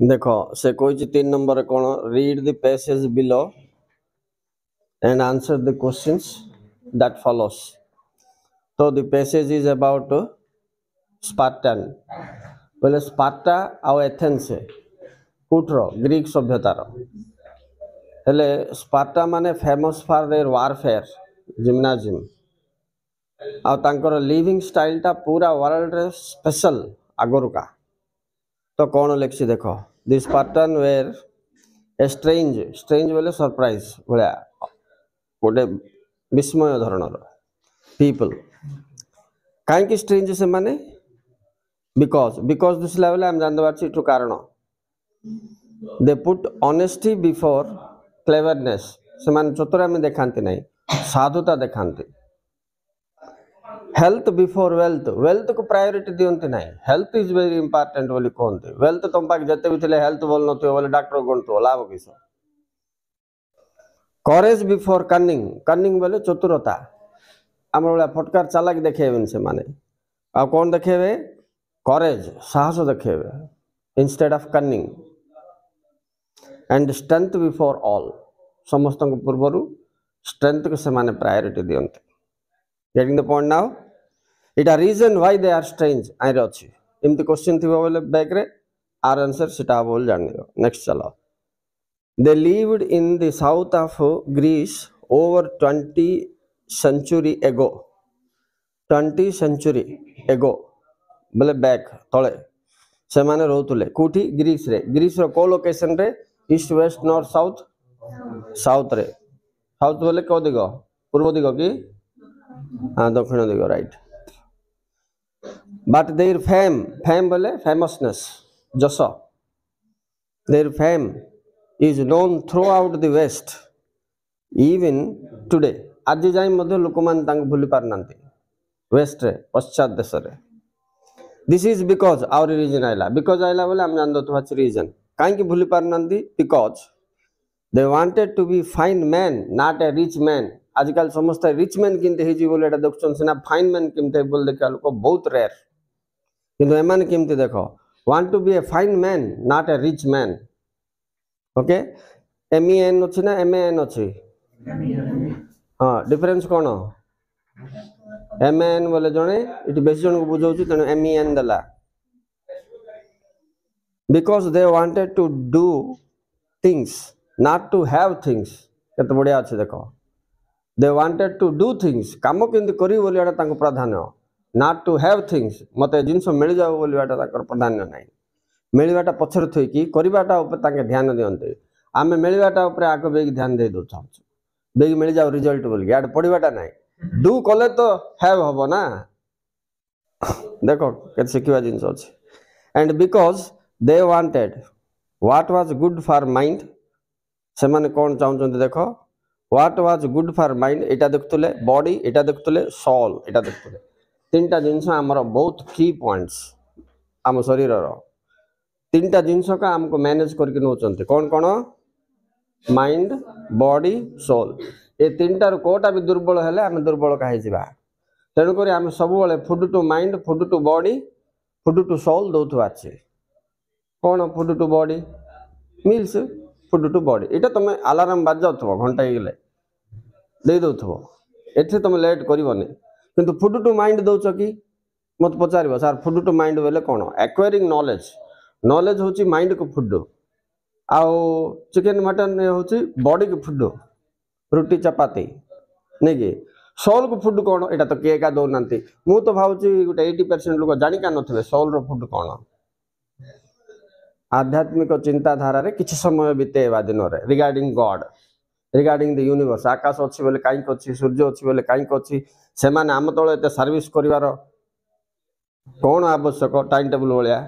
देखो से कोई 3 नंबर कौन read the passage below and answer the questions that follows. So the passage is about Spartan. बोले Sparta आउ एथेंस कुठर ग्रीक सभ्यतार हेले स्पार्टा माने famous for their warfare gymnasium आ तांकर लिविंग स्टाइल टा पूरा वर्ल्ड रे स्पेशल आगरुका तो कौन लिखसी देखो the Spartan were a strange strange बोले सरप्राइज भलिया गोटे विस्मय धरणर पीपल कहीं स्ट्रेंज से माने बिकॉज बिकॉज दिसला बेले हम जानते पारछि एठु कारण they put honesty before cleverness से माने चतुरामी देखांती नहीं साधुता देखांती हेल्थ बिफोर वेल्थ वेल्थ को प्रायोरिटी दियंती नहीं हेल्थ इज वेरी इंपोर्टेंट बोली कहते वेल्थ तुम पाक जते भी थिले हेल्थ बोल नथियो बोले डॉक्टर गणतो लाभ किस करेज बिफोर कनिंग कनिंग बोले चतुरता आम भाया फटकार चालाक देखेबेन से माने आ कौन देखेबे करेज साहस देखेबे instead of cunning and strength before all समस्त पूर्वर स्ट्रेंथ को से माने प्रायोरिटी दियंते गेटिंग द पॉइंट नाउ इटा reason why they are strange आइरे अछि एमती क्वेश्चन थिबो बोले बैक रे आर आंसर सेटा बोल जानियो नेक्स्ट चलो they lived in the south of Greece over 20 century ago 20 century ago बोले बैक तले से माने रोतुले कोठी ग्रीस रो को लोकेशन रे east west north south south रे साउथ बोले को दिगो पूर्व दिगो की हां दक्षिण दिगो राइट बट देयर फेम बोले फेमसनेस जस their fame is known throughout the west even today आज जाए लोक मैंने भूली पार वेस्ट रे पश्चात देश रे this is because our reason आइला बिकॉज आइला बोले हम जान दो रीजन कहीं भूली पार because they wanted to be fine man not a rich man आजकल समस्त रिच मैन किमती बोले देखुन सीना फाइन मैन किमती बोल देखा लोक बहुत रेयर किंतु एमान किमती देखो want to be a fine man not a rich man okay एमईएन अच्छी ना एमएन अच्छी हाँ डिफरेंस कौन एमएन बोले जड़े ये बेस जन को बुझाऊँ तेणु एमईएन देला because they wanted to do things not to have things केते बढ़िया अच्छे देखो they wanted to do things काम केंति करी बोलियाटा तांको प्राधान्य नॉट टू हैव थिंग्स मते जिंस मिल जाओ बोलियाटा ताकर प्राधान्य नहीं मिलवाटा पछर थई कि करिवाटा ऊपर तांके ध्यान दियंते आमे मिलवाटा ऊपर आग बेग ध्यान दे दो चाहू बेग मिल जाओ रिजल्ट बोल याड पढ़वाटा नहीं डू कले तो हैव हबो ना देखो केते सिखिवा जिंस अछि and because they wanted what was good for mind से माने कोन चाहउछन्ते देखो what was good for mind Etah देखतले body Etah देखतले soul एटा देखतले तीनटा जिंस हमर बहुत की पॉइंट्स आम शरीर रो तीनटा जिनस का हमको मैनेज करके नौचंते कौन कौन माइंड बॉडी सोल ये तीनटार कोटा भी दुर्बल हेले आम दुर्बल कहीं तेणुक आम सब food to mind food to body food to soul दौथुआ अच्छे कौन food to body meals food to body ये तुम अलार्म बाज जाऊ घंटा गले दे दौथो एथे तुम लेट करनी किंतु फूड टू माइंड दौच कि मत पचार सार फूड टू माइंड बोले कौन एक्वायरिंग नॉलेज नॉलेज हूँ माइंड को फूड आउ चिकेन मटन हूँ बॉडी को फूड रुटी चपाती नहीं कि सोल को फूड कौन यहाँ तो किए का दौना मु तो भावुँ गोटे 80% लोक जाणिका नो सोल रो फूड कौन आध्यात्मिक चिंताधारा रे किसी समय बीतेवा दिन में regarding God regarding the universe आकाश अच्छी बोले कहीं अच्छी सूर्य अच्छी बोले कहीं अच्छी से आम तले एत सर्विस कर कौन आवश्यक टाइम टेबल भाया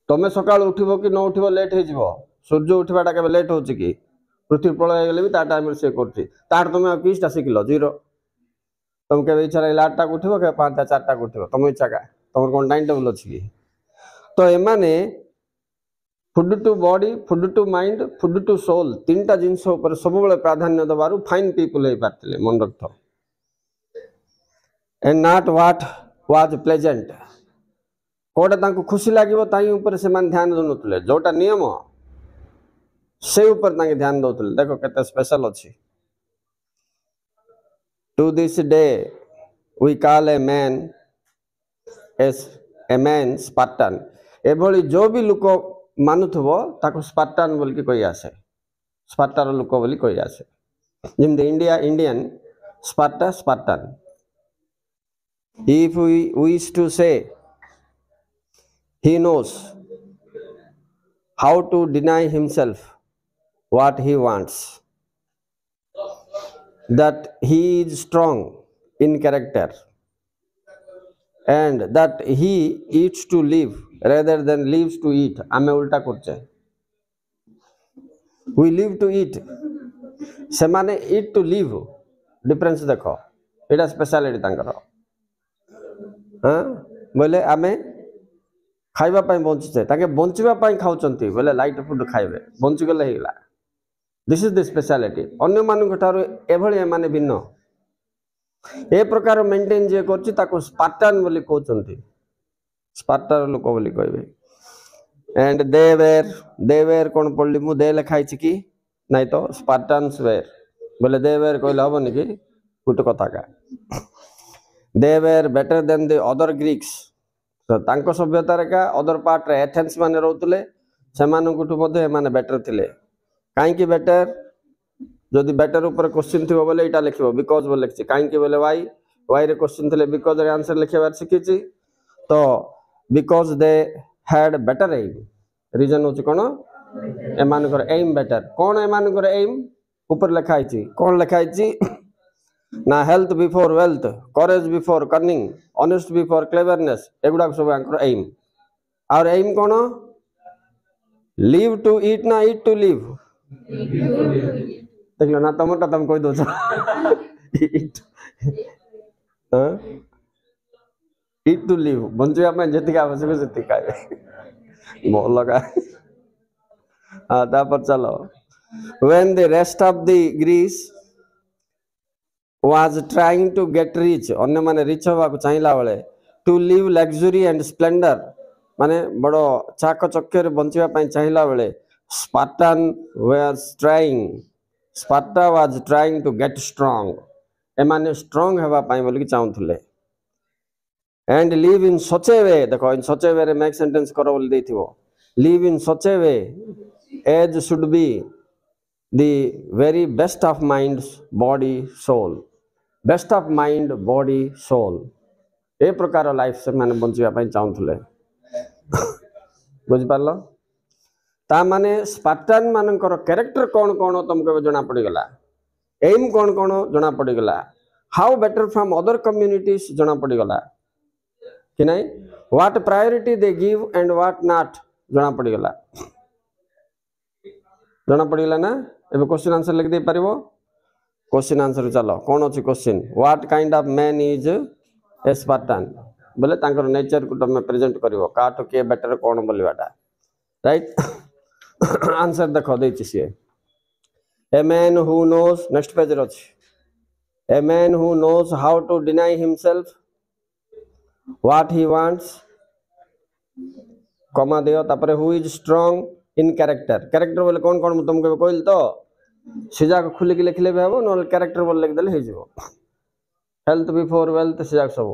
तुम सका उठब कि न उठब लेट हो सूर्य उठवाटा के लेट हो कि पृथ्वी प्रलय गले भी टाइम से कर तुम किसटा शिखल जीरो तुम के इच्छा रहा 8टा को उठब के 5टा 4टा को उठब तुम इच्छा का तुम कौन टाइम टेबल अच्छी कि तो एमाने food to body food to mind food to soul तीनटा जिनस सब प्राधान्य दबार फाइन पीपुल हो पारे मन रख and not what was pleasant कोटा तांको खुशी लागिवो ताई ऊपर से मान ध्यान दउनथले जोटा नियम से ऊपर तांके ध्यान दउथले देखो केते स्पेशल अछि to this day we call a man as a man Spartan एभली जो भी लोक मानुथबो ताको स्पार्टन बोल के कहि आसे स्पार्टार लोक बोली कहि आसे जिमदे India Indian Sparta Spartan if we wish to say he knows how to deny himself what he wants that he is strong in character and that he eats to live rather than lives to eat ame ulta korche we live to eat semane eat to live difference dekho eta speciality tankara हाँ बोले आमे खाइबा पाई बंचुचे ताके बंचिबा पाई खाउचंती बोले light food खाइबे bunchy गले हेला this is the speciality अन्य मानक ठारो एभली माने भिन्न ए प्रकार मेंटेन जे करछि ताको स्पार्टन बोली कहउचंती स्पार्टर लोक बोली कहबे एंड दे वेर कोन पढली मु दे लिखाइ छि कि नाही तो स्पार्टन्स वेर बोले दे वेर कहले हबो नि कि गुट कथा का they were better than the other Greeks so तांको सभ्यता रे का अदर पार्ट रे एथेंस माने रहउतले सेमान गुटु मध्ये माने बेटर थिले काई कि बेटर जदि बेटर ऊपर क्वेश्चन थिबो बोले एटा लिखिबो बिकॉज़ बोले लिखछि काई कि बोले व्हाई रे क्वेश्चन थिले बिकॉज़ रे आंसर लिखिबार सिखिछि तो बिकॉज़ दे हैड बेटर एम रीजन होछि कोन एमान कर एम बेटर कोन एमान कर एम ऊपर लिखाइछि कोन लिखाइछि ना health before wealth courage before cunning honest before cleverness एगुडा सब आंकर एम और एम कोन लिव टू ईट ना ईट टू लिव देखलो ना तमटा तुम कोइ दोछ ईट हां ईट टू लिव बंचिया में जति का आवश्यक जति खाए मोल लगा हां ता पर चलो when the rest of the Greece was trying to get rich अन्य माने रिच होबा को चाहिला बेले to live luxury and splendor माने बड़ो चाक चक्कर बंचिबा पई चाहिला बेले Sparta was trying to get strong ए माने स्ट्रांग हेबा पई बोली चाहुथले and live in such a way देखो in such a way रे मेक सेंटेंस करो बोली देथिबो live in such a way as should be the very best of mind body soul best of mind body soul ए प्रकार life से माने बंचिबा पई चाहुथले बुझ पारलो ता माने स्पार्टन मानकर कैरेक्टर कोन कोन तुमको जना पड़ी गला एम कोन कोन जना पड़ी गला how better from other communities जना पड़ी गला कि नहीं what priority they give and what not जना पड़ी गला ना एबे क्वेश्चन आंसर लिख दे पारिबो क्वेश्चन आंसर चलो कौन अच्छी question what kind of man is a Spartan बोले तांकर नेचर को तुम प्रेजेंट करिवो काटो के बेटर कौन बोलिबाटा राइट आंसर देखो देछि से a man who knows next page रे अछि a man who knows how to deny himself what he wants comma दियो तापरे who is strong in character बोले कौन कौन तुमको कहल तो सीजा को खुली के लिखले भी हम न कैरेक्टर बोल लिख देले हे जिवो हेल्थ बिफोर वेल्थ सीजा सब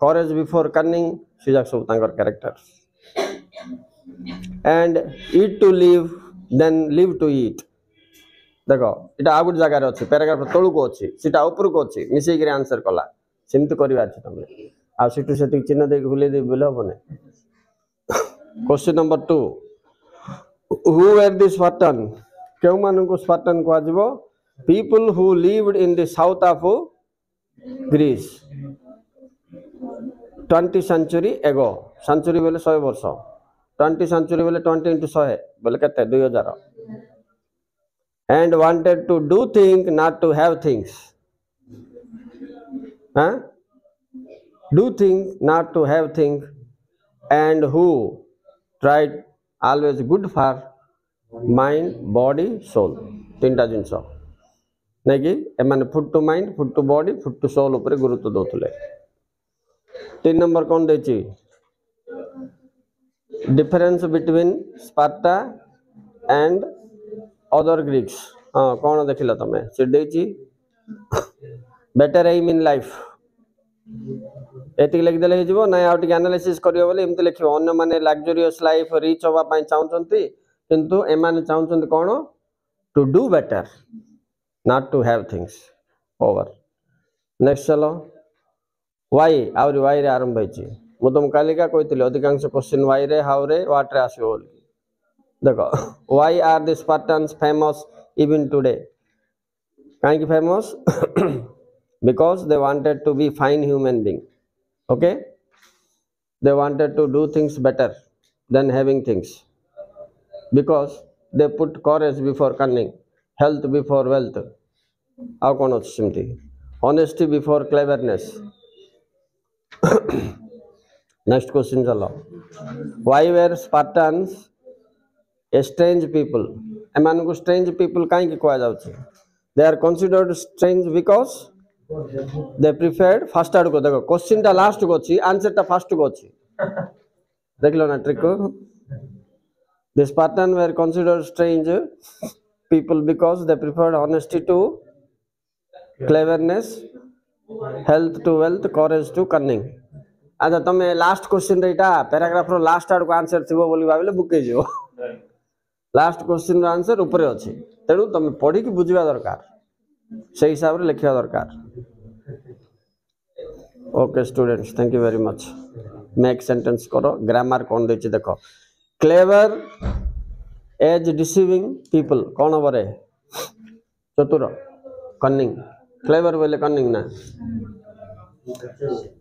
करेज बिफोर कनिंग सीजा सब तांकर character and eat to live then live to eat देखो एटा आ गुड जगह रे अछि पैराग्राफ तळु को अछि सीटा ऊपर को अछि मिसै के आंसर कला सिमत करबा अछि तमे आ सिटु सेति चिन्ह दे भूले दे बोले बने question number 2 who were this Spartan क्यों मानन को स्पार्टन को आजिबो people who lived in the south of Greece 20 century ago century बोले 100 वर्ष 20 सेंचुरी बोले 20 into 100 बोले केते 2000 and wanted to do things not to have things huh do things not to have things and who tried always good for mind body soul तीनटा जिंस नहीं कि एमाने food to mind food to body food to soul ऊपर गुरुत्व दउतले 3 number कौन देछि difference between Sparta and other Greeks हाँ कौन देखिल तुम से बेटर एम इन लाइफ एति लिखिदेले हो ना आउ टिके एनालिसिस करियो बोले एमती लिखियो अन्य माने लग्जरियस लाइफ रिच होबा पई चाहउचंती किंतु एमाने चाहउचंती कोन to do better not to have things over next चलो वाई आउरी वाई रे आरंभ होइची मु तुम कालिका कहितले अधिकांश क्वेश्चन वाई रे हाउ रे व्हाट रे आसीबो बोल देखो why are the Spartans famous even today काहे की famous because they wanted to be fine human being okay they wanted to do things better than having things because they put courage before cunning health before wealth how kon ଅଛି ସେମିତି honesty before cleverness next question chalo why were Spartans a strange people emanku strange people kahi ki koha jaଉଛି they are considered strange because they preferred first आड़ को देखो question टा last को अछि answer टा first को अछि देखलो ना ट्रिक को the Spartans were considered strange people because they preferred honesty to cleverness health to wealth courage to cunning अच्छा तमे लास्ट क्वेश्चन रेटा पैराग्राफ रो लास्ट आड़ को आंसर थिबो बोली भाबिले बुके जिवो लास्ट क्वेश्चन रो आंसर ऊपर अछि तेनु तमे पढी कि बुझिबा दरकार से हिसाब रे लिखिया दरकार okay students thank you very much make sentence करो ग्रामर कौन देछि देखो क्लेवर एज डिसीविंग पीपल कौन बरे चतुर कन्निंग क्लेवर बोले कन्निंग ना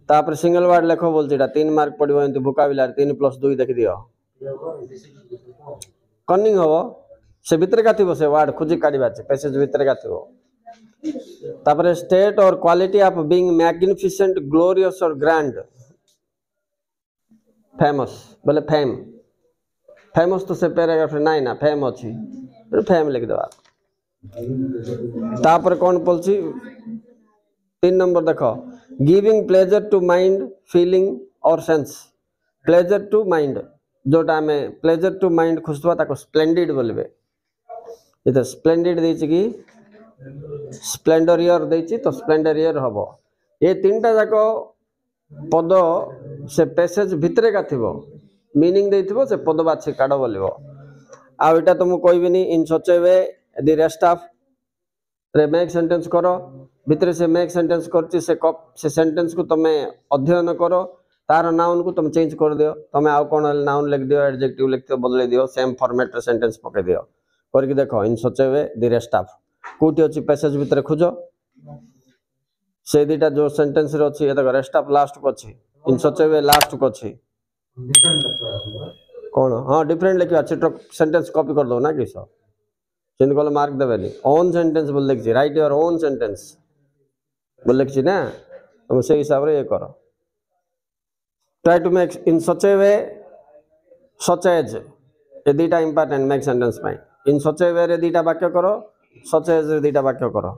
तापर सिंगल वर्ड लेखो बोल जेटा 3 मार्क पड़िबो एंती वोकाबुलरी 3 + 2 देखि दियो कन्निंग हो से भीतर का थिबो से वर्ड खुजी काढिबा छै पैसेज भीतर का थिबो तापर स्टेट और quality of being magnificent glorious और ग्रैंड फेमस बोले फेम फेमस तो से पैराग्राफ नहीं ना फेम अछि फेम लिख देबा तापर कौन बोलछि 3 नंबर देखो giving pleasure to mind feeling और सेंस प्लेजर टू माइंड जोटा में प्लेजर टू माइंड खुशवा ताको स्प्लेंडिड बोलबे इते स्प्लेंडिड देछि कि स्प्लेंडरियर देछि तो स्प्लेंडरियर हबो ये तीनटा जाको पद से पैसेज भितरे का थिबो मीनिंग देथिबो से पद बाछि काडो बोलिबो आ एटा तुम कहबिनी in such a way the rest of रे मेक सेंटेंस करो भितरे से मेक सेंटेंस करछि से सेंटेंस को तमे अध्ययन करो तार नाउन को तुम चेंज कर दियो तमे आ कोन नाउन लिख दियो एडजेक्टिव लिख दियो बदले दियो सेम फॉर्मेट रे सेंटेंस पके दियो करके देखो इन such a way the rest of कोटी अछि पैसेज भितरे खोजो से दिटा जो सेंटेंस रे अछि एतक रेस्ट ऑफ लास्ट को अछि इन सच ए वे लास्ट को अछि कौन हाँ डिफरेंट लिखा छिट्रो सेंटेंस कॉपी कर दो ना किस चिंत कल मार्क देवेनी ओन सेंटेंस बोल लिखी राइट योर ओन सेंटेंस बोल लिखी ना तुम से हिसाब रे ये करो try to make in such a way such as a दीटा इंपोर्टेंट मेक सेंटेंस पाई इन सच ए वे रे दीटा वाक्य करो सच एज रे दीटा वाक्य करो